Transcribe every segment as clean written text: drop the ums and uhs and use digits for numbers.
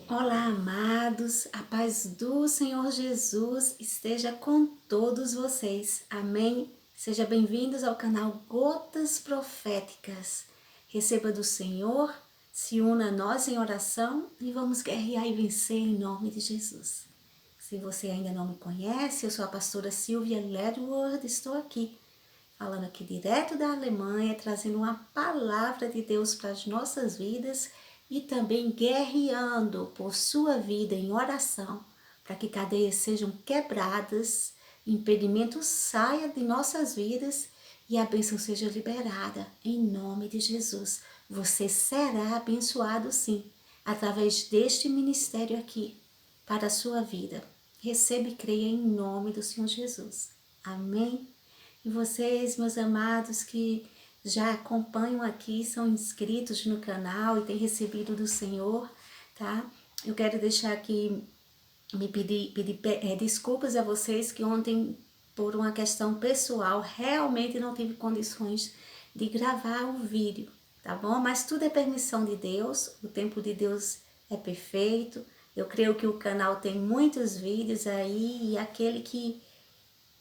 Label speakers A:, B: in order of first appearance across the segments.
A: Olá, amados, a paz do Senhor Jesus esteja com todos vocês. Amém? Sejam bem-vindos ao canal Gotas Proféticas. Receba do Senhor, se una a nós em oração e vamos guerrear e vencer em nome de Jesus. Se você ainda não me conhece, eu sou a pastora Silvia Ledward, estou aqui falando aqui direto da Alemanha, trazendo uma palavra de Deus para as nossas vidas e também guerreando por sua vida em oração, para que cadeias sejam quebradas, impedimentos saiam de nossas vidas e a bênção seja liberada em nome de Jesus. Você será abençoado sim, através deste ministério aqui, para a sua vida. Receba e creia em nome do Senhor Jesus. Amém? E vocês, meus amados, que já acompanham aqui, são inscritos no canal e têm recebido do Senhor, tá? Eu quero deixar aqui, me pedir desculpas a vocês que ontem, por uma questão pessoal, realmente não tive condições de gravar o vídeo, tá bom? Mas tudo é permissão de Deus, o tempo de Deus é perfeito. Eu creio que o canal tem muitos vídeos aí e aquele que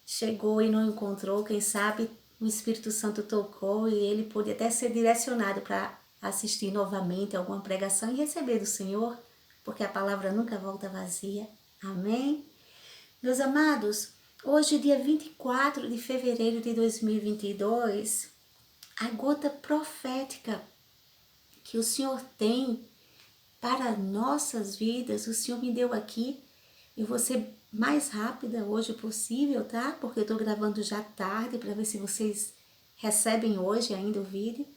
A: chegou e não encontrou, quem sabe o Espírito Santo tocou e ele pôde até ser direcionado para assistir novamente alguma pregação e receber do Senhor, porque a palavra nunca volta vazia. Amém? Meus amados, hoje, dia 24 de fevereiro de 2022, a gota profética que o Senhor tem para nossas vidas, o Senhor me deu aqui. Eu vou ser mais rápida hoje possível, tá? Porque eu tô gravando já tarde para ver se vocês recebem hoje ainda o vídeo.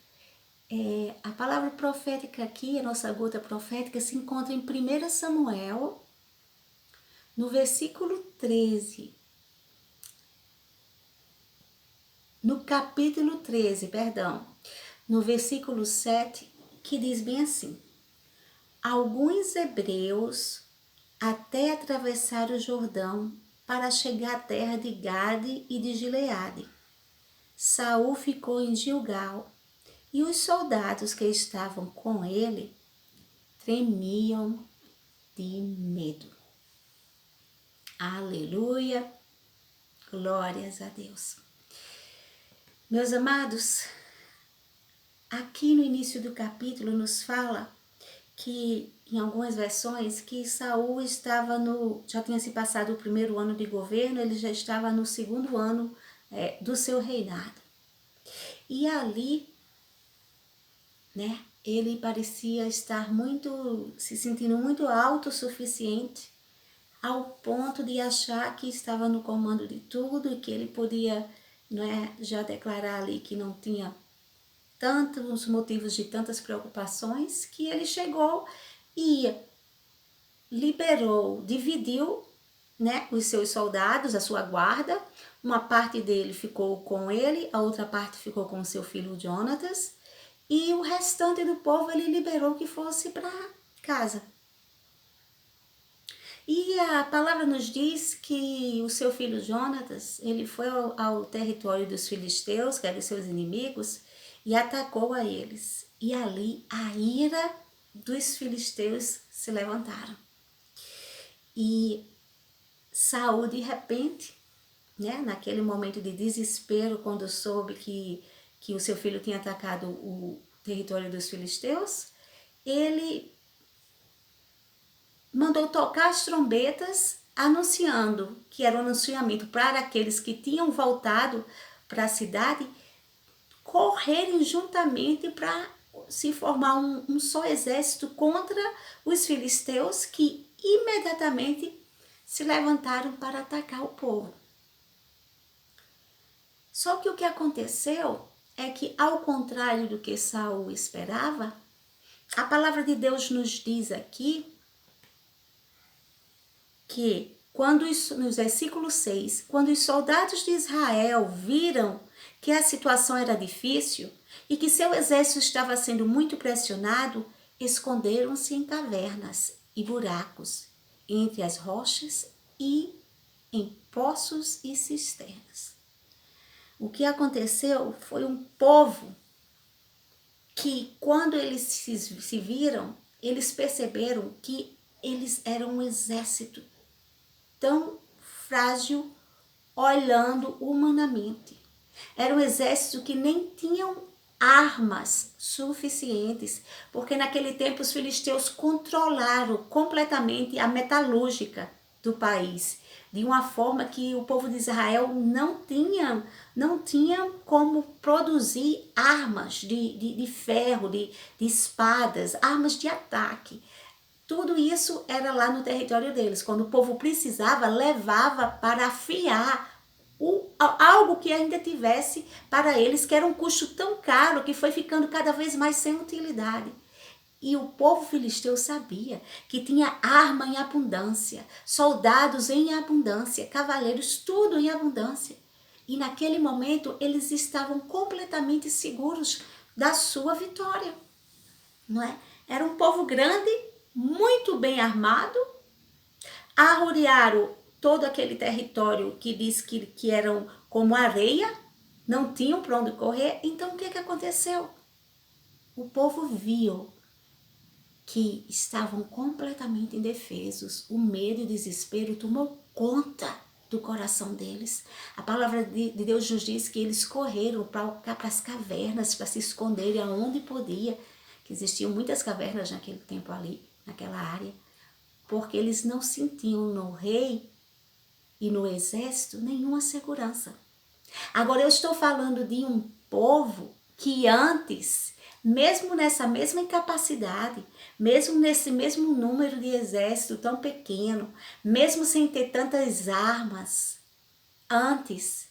A: A palavra profética aqui, a nossa gota profética, se encontra em 1 Samuel, no versículo 13. No capítulo 13, perdão. No versículo 7, que diz bem assim: alguns hebreus até atravessar o Jordão para chegar à terra de Gade e de Gileade. Saul ficou em Gilgal e os soldados que estavam com ele tremiam de medo. Aleluia, glórias a Deus. Meus amados, aqui no início do capítulo nos fala que, em algumas versões, que Saul estava já tinha se passado o primeiro ano de governo, ele já estava no segundo ano do seu reinado. E ali, né, ele parecia estar se sentindo muito autossuficiente, ao ponto de achar que estava no comando de tudo e que ele podia, já declarar ali que não tinha tantos motivos de tantas preocupações, que ele chegou e liberou, dividiu, os seus soldados, a sua guarda. Uma parte dele ficou com ele, a outra parte ficou com seu filho Jonatas, e o restante do povo ele liberou que fosse para casa. E a palavra nos diz que o seu filho Jonatas, ele foi ao território dos filisteus, que eram seus inimigos, e atacou a eles. E ali a ira dos filisteus se levantaram. E Saul, de repente, naquele momento de desespero, quando soube que o seu filho tinha atacado o território dos filisteus, ele mandou tocar as trombetas, anunciando, que era um anunciamento para aqueles que tinham voltado para a cidade, correrem juntamente para se formar um só exército contra os filisteus, que imediatamente se levantaram para atacar o povo. Só que o que aconteceu é que, ao contrário do que Saul esperava, a palavra de Deus nos diz aqui que, no versículo 6, quando os soldados de Israel viram que a situação era difícil e que seu exército estava sendo muito pressionado, esconderam-se em cavernas e buracos, entre as rochas e em poços e cisternas. O que aconteceu foi um povo que, quando eles se viram, eles perceberam que eles eram um exército tão frágil, olhando humanamente. Era um exército que nem tinham armas suficientes, porque naquele tempo os filisteus controlaram completamente a metalúrgica do país, de uma forma que o povo de Israel não tinha como produzir armas de ferro, de espadas, armas de ataque. Tudo isso era lá no território deles. Quando o povo precisava, levava para afiar algo que ainda tivesse para eles, que era um custo tão caro que foi ficando cada vez mais sem utilidade. E o povo filisteu sabia que tinha arma em abundância, soldados em abundância, cavaleiros, tudo em abundância. E naquele momento eles estavam completamente seguros da sua vitória, não é? Era um povo grande, muito bem armado, arrodearam todo aquele território que diz que eram como areia, não tinham para onde correr. Então o que aconteceu? O povo viu que estavam completamente indefesos. O medo e o desespero tomou conta do coração deles. A palavra de Deus nos diz que eles correram para as cavernas, para se esconderem aonde podia, que existiam muitas cavernas naquele tempo ali, naquela área, porque eles não sentiam no rei e no exército nenhuma segurança. Agora eu estou falando de um povo que antes, mesmo nessa mesma incapacidade, mesmo nesse mesmo número de exército tão pequeno, mesmo sem ter tantas armas, antes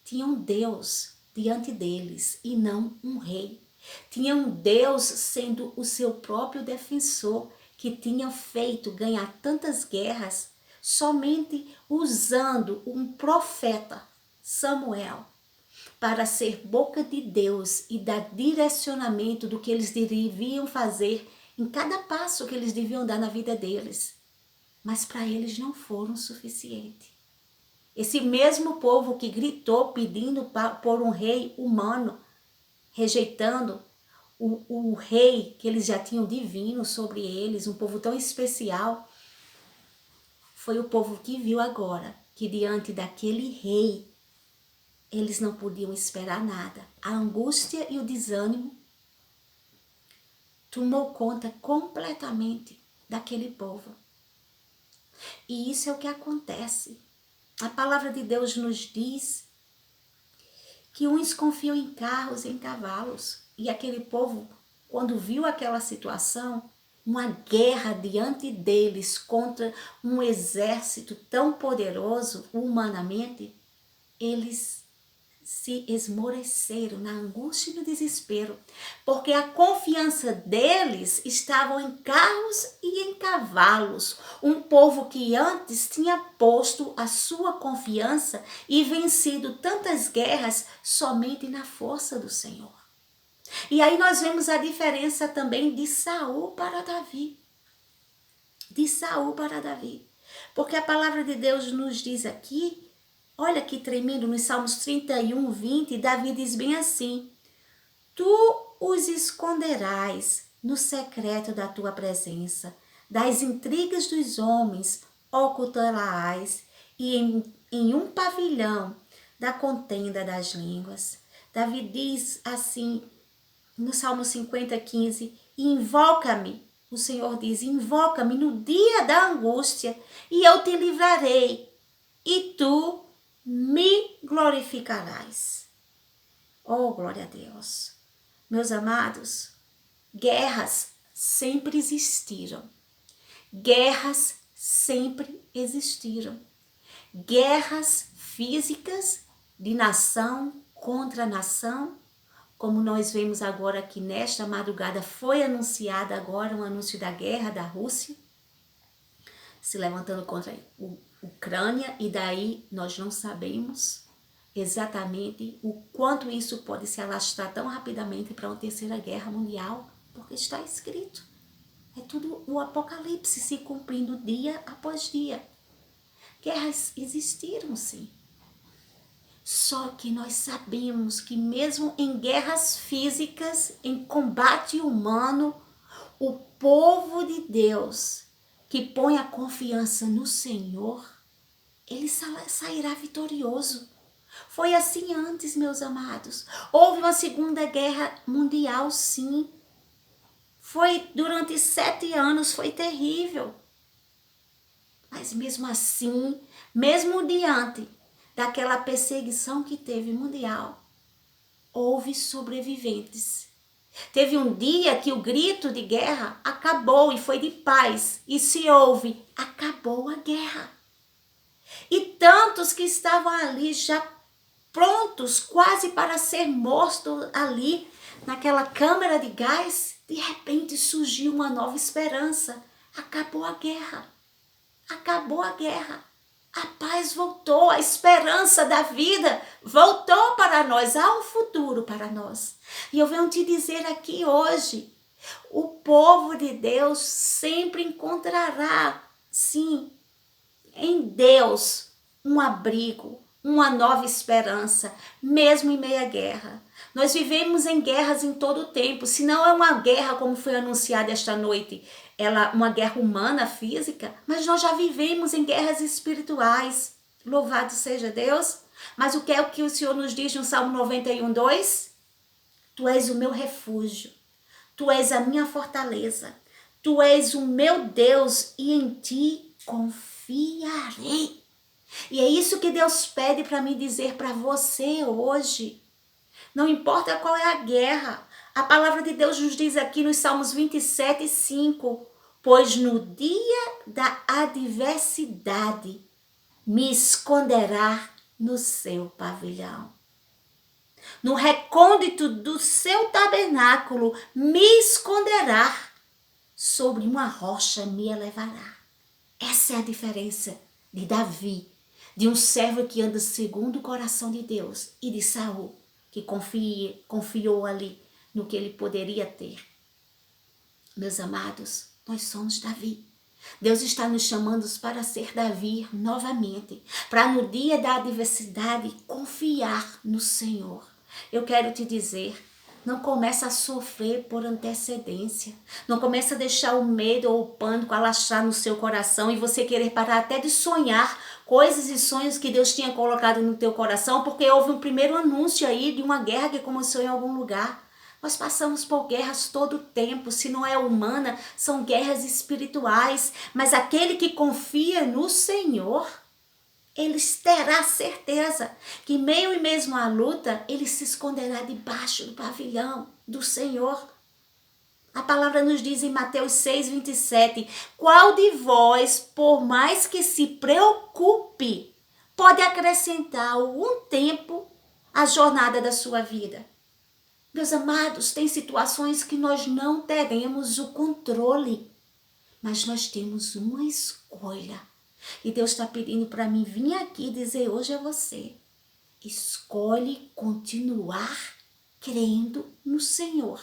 A: tinha um Deus diante deles e não um rei. Tinha um Deus sendo o seu próprio defensor, que tinha feito ganhar tantas guerras somente usando um profeta, Samuel, para ser boca de Deus e dar direcionamento do que eles deviam fazer em cada passo que eles deviam dar na vida deles. Mas para eles não foram suficiente. Esse mesmo povo que gritou pedindo por um rei humano, rejeitando o rei que eles já tinham divino sobre eles, um povo tão especial, foi o povo que viu agora que diante daquele rei eles não podiam esperar nada. A angústia e o desânimo tomou conta completamente daquele povo. E isso é o que acontece. A palavra de Deus nos diz que uns confiam em carros e em cavalos. E aquele povo, quando viu aquela situação, uma guerra diante deles contra um exército tão poderoso humanamente, eles se esmoreceram na angústia e no desespero, porque a confiança deles estava em carros e em cavalos, um povo que antes tinha posto a sua confiança e vencido tantas guerras somente na força do Senhor. E aí nós vemos a diferença também de Saul para Davi. De Saul para Davi. Porque a palavra de Deus nos diz aqui, olha que tremendo, nos Salmos 31, 20, Davi diz bem assim: Tu os esconderás no secreto da tua presença, das intrigas dos homens ocultarás, e em um pavilhão da contenda das línguas. Davi diz assim, no Salmo 50, 15, invoca-me, o Senhor diz, invoca-me no dia da angústia, e eu te livrarei, e tu me glorificarás. Oh, glória a Deus. Meus amados, guerras sempre existiram. Guerras sempre existiram. Guerras físicas de nação contra nação, como nós vemos agora que nesta madrugada foi anunciada agora um anúncio da guerra da Rússia, se levantando contra a Ucrânia, e daí nós não sabemos exatamente o quanto isso pode se alastrar tão rapidamente para uma terceira guerra mundial, porque está escrito. É tudo o Apocalipse se cumprindo dia após dia. Guerras existiram, sim. Só que nós sabemos que mesmo em guerras físicas, em combate humano, o povo de Deus que põe a confiança no Senhor, ele sairá vitorioso. Foi assim antes, meus amados. Houve uma Segunda Guerra Mundial, sim. Foi durante 7 anos, foi terrível. Mas mesmo assim, mesmo diante daquela perseguição que teve mundial, houve sobreviventes. Teve um dia que o grito de guerra acabou e foi de paz. E se houve, acabou a guerra. E tantos que estavam ali já prontos, quase para ser mortos ali, naquela câmara de gás, de repente surgiu uma nova esperança. Acabou a guerra. Acabou a guerra. A paz voltou, a esperança da vida voltou para nós, há um futuro para nós. E eu venho te dizer aqui hoje, o povo de Deus sempre encontrará, sim, em Deus, um abrigo, uma nova esperança, mesmo em meio à guerra. Nós vivemos em guerras em todo o tempo, se não é uma guerra como foi anunciada esta noite, uma guerra humana, física, mas nós já vivemos em guerras espirituais. Louvado seja Deus. Mas o que é o que o Senhor nos diz no Salmo 91:2? Tu és o meu refúgio, tu és a minha fortaleza, tu és o meu Deus e em ti confiarei. E é isso que Deus pede para me dizer para você hoje. Não importa qual é a guerra, a palavra de Deus nos diz aqui nos Salmos 27:5, pois no dia da adversidade me esconderá no seu pavilhão. No recôndito do seu tabernáculo me esconderá, sobre uma rocha me elevará. Essa é a diferença de Davi, de um servo que anda segundo o coração de Deus, e de Saul, que confiou ali no que ele poderia ter. Meus amados, nós somos Davi. Deus está nos chamando para ser Davi novamente, para no dia da adversidade confiar no Senhor. Eu quero te dizer, não começa a sofrer por antecedência. Não começa a deixar o medo ou o pânico alastrar no seu coração e você querer parar até de sonhar coisas e sonhos que Deus tinha colocado no teu coração, porque houve um primeiro anúncio aí de uma guerra que começou em algum lugar. Nós passamos por guerras todo o tempo, se não é humana, são guerras espirituais, mas aquele que confia no Senhor, ele terá certeza que meio e mesmo à luta, ele se esconderá debaixo do pavilhão do Senhor. A palavra nos diz em Mateus 6:27, qual de vós, por mais que se preocupe, pode acrescentar algum tempo à jornada da sua vida? Meus amados, tem situações que nós não teremos o controle, mas nós temos uma escolha. E Deus está pedindo para mim vir aqui dizer hoje a você, escolhe continuar crendo no Senhor.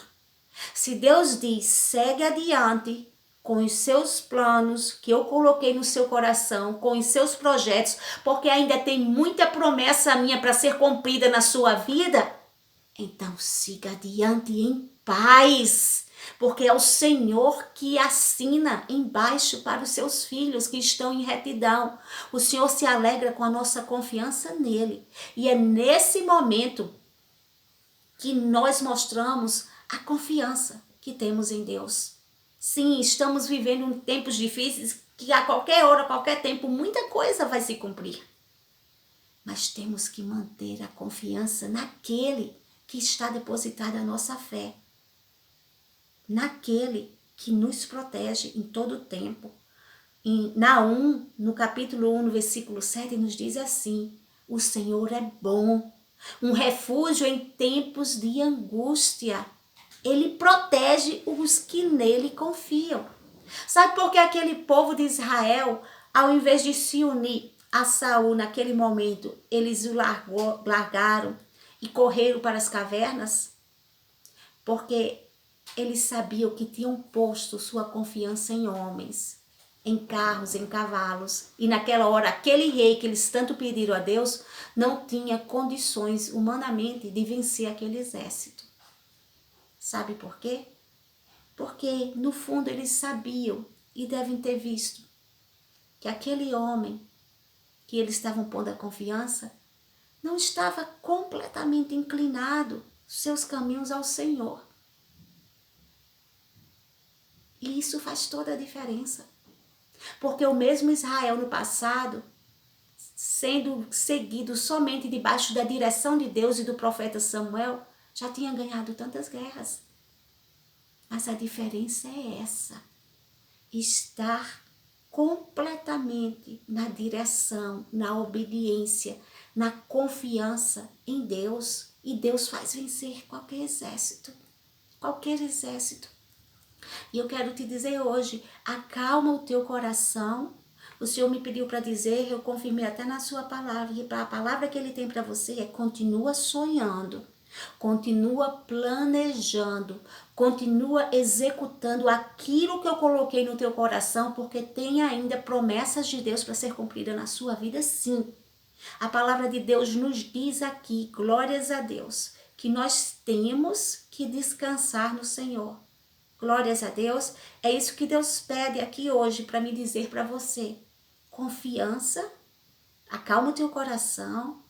A: Se Deus diz, segue adiante com os seus planos que eu coloquei no seu coração, com os seus projetos, porque ainda tem muita promessa minha para ser cumprida na sua vida, então siga adiante em paz, porque é o Senhor que assina embaixo para os seus filhos que estão em retidão. O Senhor se alegra com a nossa confiança nele. E é nesse momento que nós mostramos a confiança que temos em Deus. Sim, estamos vivendo em tempos difíceis que a qualquer hora, a qualquer tempo, muita coisa vai se cumprir. Mas temos que manter a confiança naquele que está depositada a nossa fé, naquele que nos protege em todo o tempo. Em Naum, no capítulo 1, no versículo 7, nos diz assim, o Senhor é bom, um refúgio em tempos de angústia. Ele protege os que nele confiam. Sabe por que aquele povo de Israel, ao invés de se unir a Saul naquele momento, eles o largaram e correram para as cavernas? Porque eles sabiam que tinham posto sua confiança em homens, em carros, em cavalos. E naquela hora, aquele rei que eles tanto pediram a Deus, não tinha condições humanamente de vencer aquele exército. Sabe por quê? Porque no fundo eles sabiam e devem ter visto que aquele homem que eles estavam pondo a confiança não estava completamente inclinado seus caminhos ao Senhor. E isso faz toda a diferença. Porque o mesmo Israel no passado, sendo seguido somente debaixo da direção de Deus e do profeta Samuel, já tinha ganhado tantas guerras. Mas a diferença é essa: estar completamente na direção, na obediência, na confiança em Deus. E Deus faz vencer qualquer exército. Qualquer exército. E eu quero te dizer hoje, acalma o teu coração. O Senhor me pediu para dizer, eu confirmei até na sua palavra, e a palavra que Ele tem para você é: continua sonhando, continua planejando, continua executando aquilo que eu coloquei no teu coração, porque tem ainda promessas de Deus para ser cumprida na sua vida, sim. A palavra de Deus nos diz aqui, glórias a Deus, que nós temos que descansar no Senhor. Glórias a Deus, é isso que Deus pede aqui hoje para me dizer para você. Confiança, acalma o teu coração,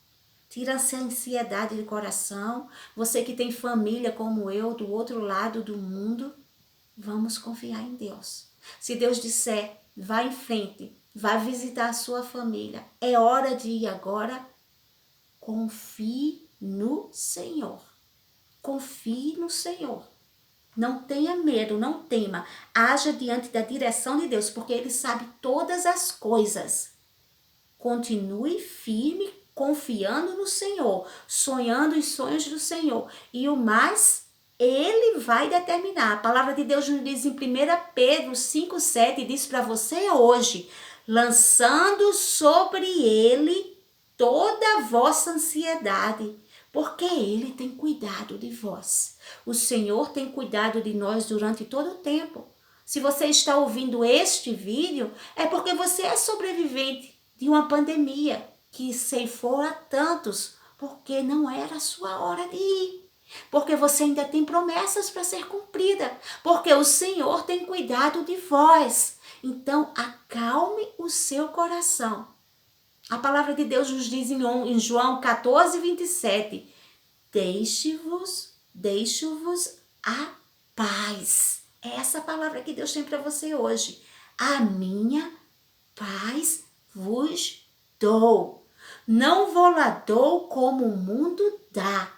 A: tira essa ansiedade do coração. Você que tem família como eu, do outro lado do mundo, vamos confiar em Deus. Se Deus disser, vá em frente, vá visitar a sua família, é hora de ir agora, confie no Senhor. Confie no Senhor. Não tenha medo, não tema. Haja diante da direção de Deus, porque Ele sabe todas as coisas. Continue firme, confiando no Senhor, sonhando os sonhos do Senhor. E o mais, Ele vai determinar. A palavra de Deus nos diz em 1 Pedro 5,7, diz para você hoje: lançando sobre Ele toda a vossa ansiedade, porque Ele tem cuidado de vós. O Senhor tem cuidado de nós durante todo o tempo. Se você está ouvindo este vídeo, é porque você é sobrevivente de uma pandemia que ceifou a tantos, porque não era a sua hora de ir. Porque você ainda tem promessas para ser cumprida, porque o Senhor tem cuidado de vós. Então, acalme o seu coração. A palavra de Deus nos diz em João 14:27, deixo-vos a paz. É essa palavra que Deus tem para você hoje. A minha paz vos dou. Não vou lá dou como o mundo dá.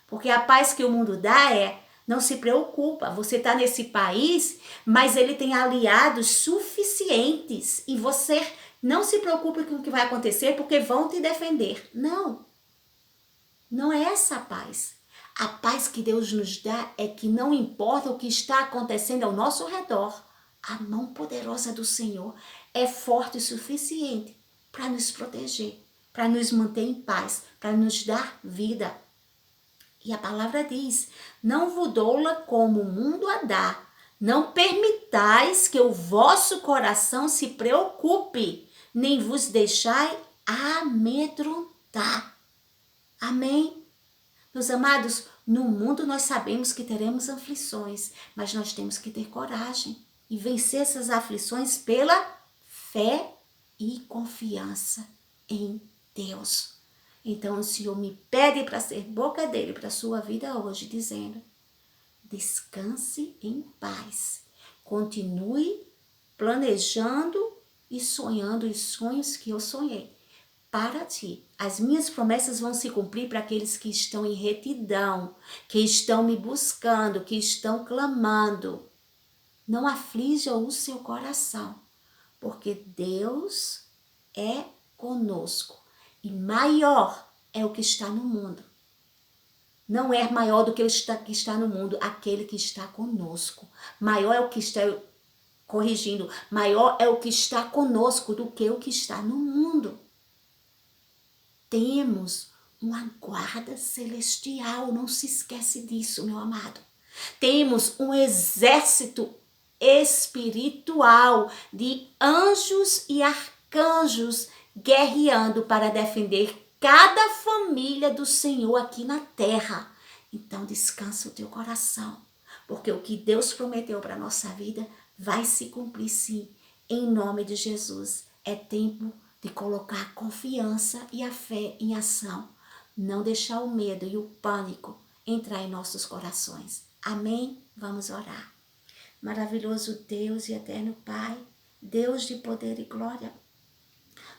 A: Porque a paz que o mundo dá é: não se preocupa, você está nesse país, mas ele tem aliados suficientes e você não se preocupe com o que vai acontecer, porque vão te defender. Não, não é essa a paz. A paz que Deus nos dá é que não importa o que está acontecendo ao nosso redor, a mão poderosa do Senhor é forte o suficiente para nos proteger, para nos manter em paz, para nos dar vida. E a palavra diz: não vos dou-la como o mundo a dá. Não permitais que o vosso coração se preocupe, nem vos deixai amedrontar. Amém? Meus amados, no mundo nós sabemos que teremos aflições, mas nós temos que ter coragem e vencer essas aflições pela fé e confiança em Deus. Então o Senhor me pede para ser boca dele para a sua vida hoje, dizendo: descanse em paz, continue planejando e sonhando os sonhos que eu sonhei para ti. As minhas promessas vão se cumprir para aqueles que estão em retidão, que estão me buscando, que estão clamando. Não aflija o seu coração, porque Deus é conosco. E maior é o que está no mundo. Não é maior do que o que está no mundo, aquele que está conosco. Maior é o que está, maior é o que está conosco do que o que está no mundo. Temos uma guarda celestial, não se esquece disso, meu amado. Temos um exército espiritual de anjos e arcanjos guerreando para defender cada família do Senhor aqui na terra. Então descansa o teu coração, porque o que Deus prometeu para a nossa vida vai se cumprir sim. Em nome de Jesus, é tempo de colocar a confiança e a fé em ação. Não deixar o medo e o pânico entrar em nossos corações. Amém? Vamos orar. Maravilhoso Deus e eterno Pai, Deus de poder e glória,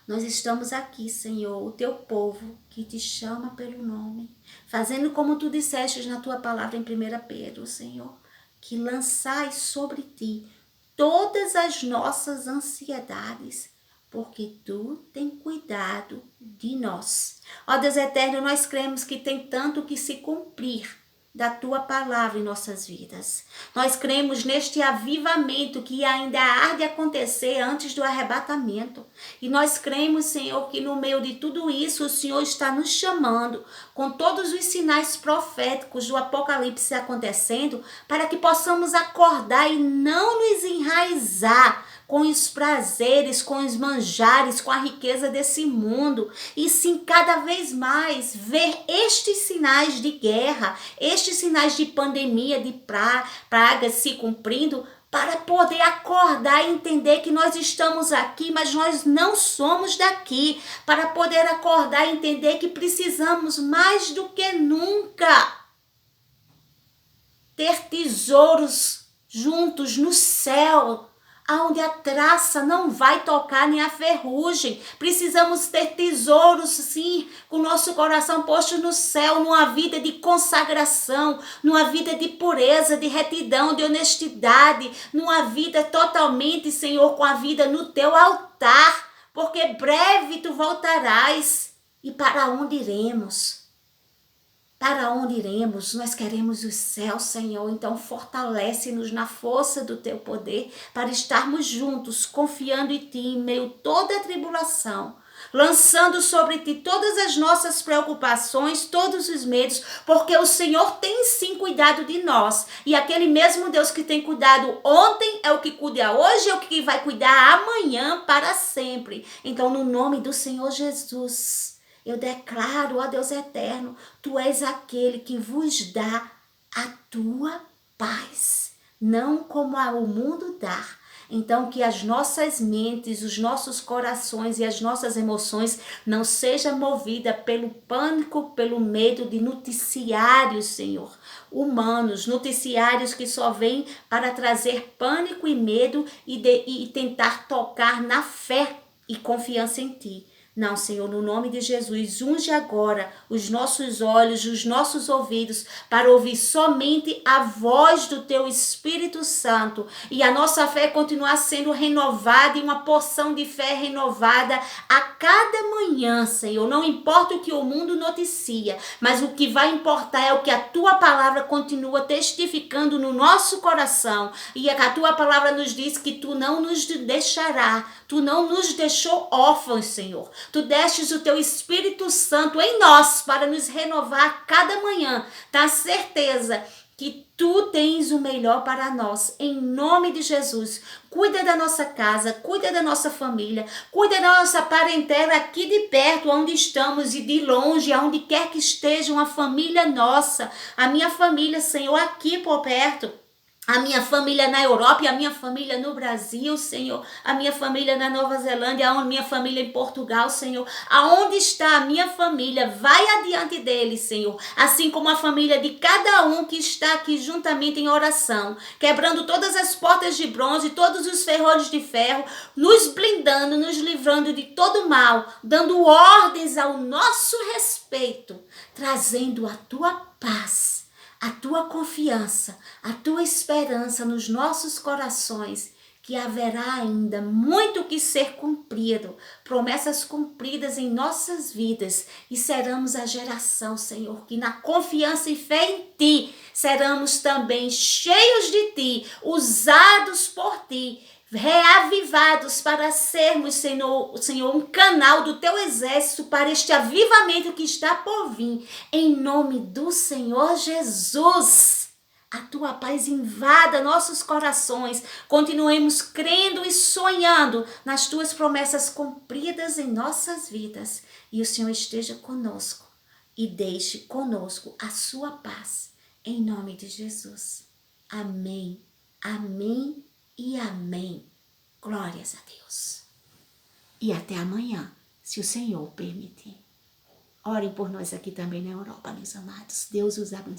A: nós estamos aqui, Senhor, o teu povo que te chama pelo nome, fazendo como tu disseste na tua palavra em 1 Pedro, Senhor, que lançais sobre ti todas as nossas ansiedades, porque tu tem cuidado de nós. Ó Deus eterno, nós cremos que tem tanto que se cumprir da tua palavra em nossas vidas. Nós cremos neste avivamento que ainda há de acontecer antes do arrebatamento. E nós cremos, Senhor, que no meio de tudo isso o Senhor está nos chamando com todos os sinais proféticos do Apocalipse acontecendo para que possamos acordar e não nos enraizar com os prazeres, com os manjares, com a riqueza desse mundo, e sim cada vez mais ver estes sinais de guerra, estes sinais de pandemia, de pragas se cumprindo, para poder acordar e entender que nós estamos aqui, mas nós não somos daqui, para poder acordar e entender que precisamos mais do que nunca ter tesouros juntos no céu, aonde a traça não vai tocar nem a ferrugem. Precisamos ter tesouros, sim, com o nosso coração posto no céu, numa vida de consagração, numa vida de pureza, de retidão, de honestidade, numa vida totalmente, Senhor, com a vida no teu altar, porque breve tu voltarás. E para onde iremos? Para onde iremos? Nós queremos o céu, Senhor. Então fortalece-nos na força do teu poder para estarmos juntos, confiando em ti em meio a toda a tribulação, lançando sobre ti todas as nossas preocupações, todos os medos, porque o Senhor tem sim cuidado de nós. E aquele mesmo Deus que tem cuidado ontem é o que cuida hoje, é o que vai cuidar amanhã para sempre. Então, no nome do Senhor Jesus, eu declaro, ó Deus eterno, tu és aquele que vos dá a tua paz, não como o mundo dá. Então, que as nossas mentes, os nossos corações e as nossas emoções não sejam movidas pelo pânico, pelo medo de noticiários, Senhor, humanos, noticiários que só vêm para trazer pânico e medo e tentar tocar na fé e confiança em ti. Não, Senhor, no nome de Jesus, unge agora os nossos olhos, os nossos ouvidos, para ouvir somente a voz do Teu Espírito Santo e a nossa fé continuar sendo renovada e uma porção de fé renovada a cada manhã, Senhor. Não importa o que o mundo noticia, mas o que vai importar é o que a Tua palavra continua testificando no nosso coração. E a Tua palavra nos diz que Tu não nos deixará, Tu não nos deixou órfãos, Senhor. Tu destes o teu Espírito Santo em nós para nos renovar a cada manhã. Dá certeza que tu tens o melhor para nós, em nome de Jesus. Cuida da nossa casa, cuida da nossa família, cuida da nossa parentela aqui de perto, onde estamos, e de longe, aonde quer que esteja uma família nossa. A minha família, Senhor, aqui por perto. A minha família na Europa e a minha família no Brasil, Senhor. A minha família na Nova Zelândia, a minha família em Portugal, Senhor. Aonde está a minha família, vai adiante deles, Senhor. Assim como a família de cada um que está aqui juntamente em oração. Quebrando todas as portas de bronze, todos os ferrolhos de ferro. Nos blindando, nos livrando de todo mal. Dando ordens ao nosso respeito. Trazendo a tua paz, a tua confiança, a tua esperança nos nossos corações, que haverá ainda muito que ser cumprido, promessas cumpridas em nossas vidas, e seremos a geração, Senhor, que na confiança e fé em ti, seremos também cheios de ti, usados por ti, reavivados para sermos, Senhor, um canal do teu exército para este avivamento que está por vir. Em nome do Senhor Jesus, a tua paz invada nossos corações. Continuemos crendo e sonhando nas tuas promessas cumpridas em nossas vidas. E o Senhor esteja conosco e deixe conosco a sua paz. Em nome de Jesus. Amém. Amém. E amém. Glórias a Deus. E até amanhã, se o Senhor permitir. Orem por nós aqui também na Europa, meus amados. Deus os abençoe.